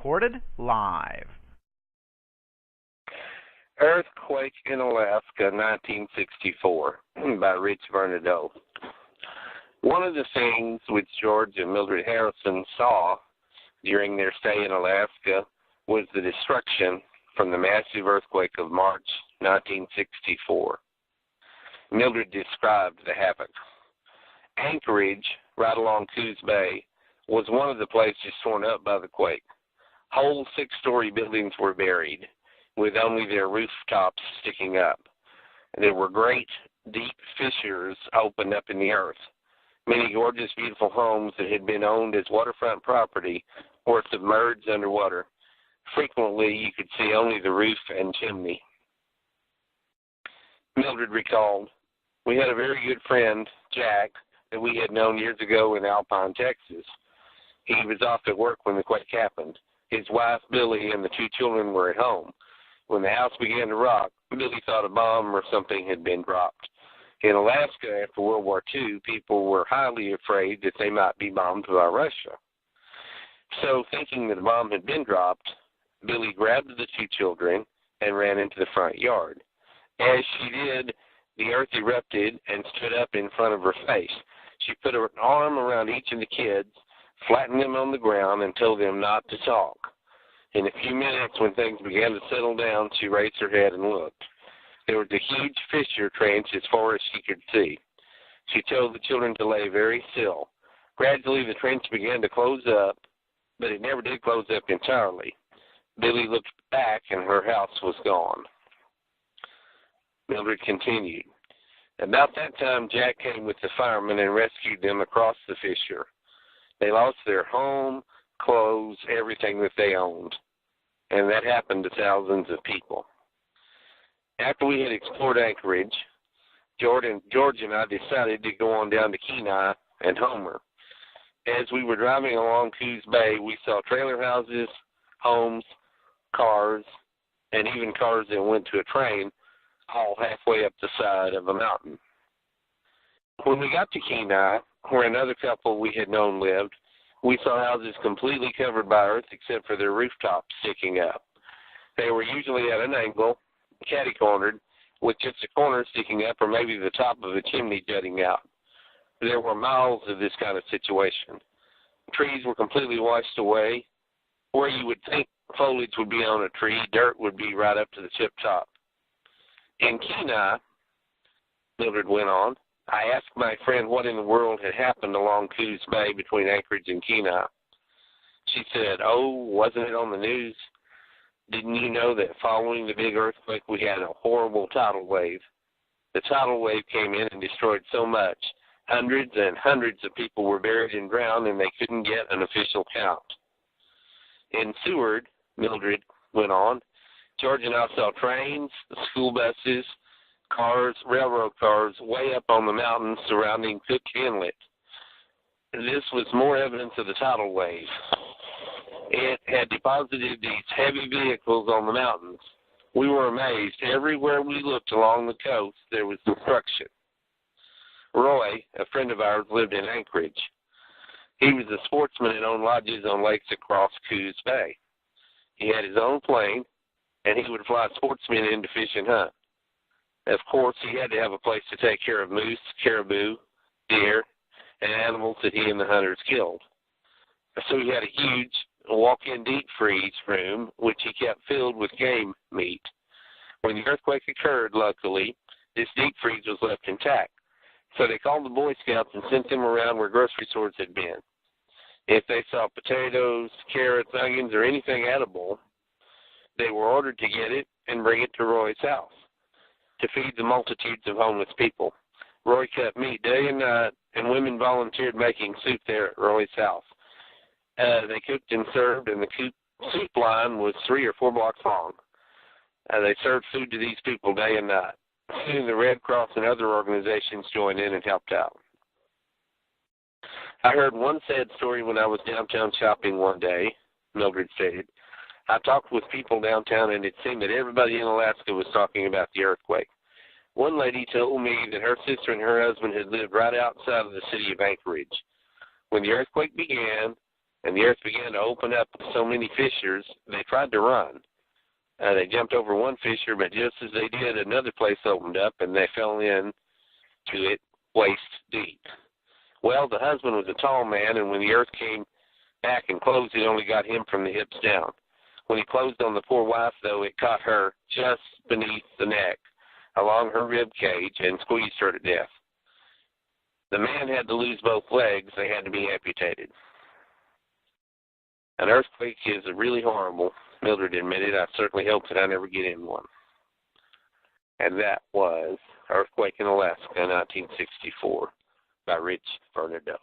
recorded live. Earthquake in Alaska, 1964, by Rich Vernadeau. One of the things which George and Mildred Harrison saw during their stay in Alaska was the destruction from the massive earthquake of March 1964. Mildred described the havoc. Anchorage, right along Coos Bay, was one of the places torn up by the quake. Whole 6-story buildings were buried, with only their rooftops sticking up. There were great, deep fissures opened up in the earth. Many gorgeous, beautiful homes that had been owned as waterfront property were submerged underwater. Frequently, you could see only the roof and chimney. Mildred recalled, "We had a very good friend, Jack, that we had known years ago in Alpine, Texas. He was off at work when the quake happened. His wife, Billy, and the 2 children were at home. When the house began to rock, Billy thought a bomb or something had been dropped. In Alaska, after World War II, people were highly afraid that they might be bombed by Russia. So, thinking that a bomb had been dropped, Billy grabbed the 2 children and ran into the front yard. As she did, the earth erupted and stood up in front of her face. She put her arm around each of the kids, flattened them on the ground, and told them not to talk. In a few minutes, when things began to settle down, she raised her head and looked. There was a huge fissure trench as far as she could see. She told the children to lay very still. Gradually, the trench began to close up, but it never did close up entirely. Billy looked back, and her house was gone." Mildred continued, "About that time, Jack came with the firemen and rescued them across the fissure. They lost their home, clothes, everything that they owned. And that happened to thousands of people. After we had explored Anchorage, George and I decided to go on down to Kenai and Homer. As we were driving along Coos Bay, we saw trailer houses, homes, cars, and even cars that went to a train, all halfway up the side of a mountain. When we got to Kenai, where another couple we had known lived, we saw houses completely covered by earth except for their rooftops sticking up. They were usually at an angle, catty-cornered, with just a corner sticking up or maybe the top of a chimney jutting out. There were miles of this kind of situation. Trees were completely washed away. Where you would think foliage would be on a tree, dirt would be right up to the tip top. In Kenai," Mildred went on, "I asked my friend what in the world had happened along Coos Bay between Anchorage and Kenai. She said, 'Oh, wasn't it on the news? Didn't you know that following the big earthquake we had a horrible tidal wave? The tidal wave came in and destroyed so much. Hundreds and hundreds of people were buried and drowned, and they couldn't get an official count.' In Seward," Mildred went on, "George and I saw trains, school buses, cars, railroad cars, way up on the mountains surrounding Cook Inlet. This was more evidence of the tidal wave. It had deposited these heavy vehicles on the mountains. We were amazed. Everywhere we looked along the coast, there was destruction." Roy, a friend of ours, lived in Anchorage. He was a sportsman and owned lodges on lakes across Coos Bay. He had his own plane, and he would fly sportsmen in to fish and hunt. Of course, he had to have a place to take care of moose, caribou, deer, and animals that he and the hunters killed. So he had a huge walk-in deep freeze room, which he kept filled with game meat. When the earthquake occurred, luckily, this deep freeze was left intact. So they called the Boy Scouts and sent them around where grocery stores had been. If they saw potatoes, carrots, onions, or anything edible, they were ordered to get it and bring it to Roy's house to feed the multitudes of homeless people. Roy cut meat day and night, and women volunteered making soup there at Roy's house. They cooked and served, and the soup line was 3 or 4 blocks long. They served food to these people day and night. Soon the Red Cross and other organizations joined in and helped out. I heard one sad story when I was downtown shopping one day," Mildred said. "I talked with people downtown, and it seemed that everybody in Alaska was talking about the earthquake. One lady told me that her sister and her husband had lived right outside of the city of Anchorage. When the earthquake began, and the earth began to open up so many fissures, they tried to run. They jumped over one fissure, but just as they did, another place opened up, and they fell in to it waist deep. Well, the husband was a tall man, and when the earth came back and closed, it only got him from the hips down. When he closed on the poor wife, though, it caught her just beneath the neck, along her rib cage, and squeezed her to death. The man had to lose both legs. They had to be amputated. An earthquake is really horrible, Mildred admitted. I certainly hope that I never get in one. And that was Earthquake in Alaska, 1964, by Rich Vernadeau.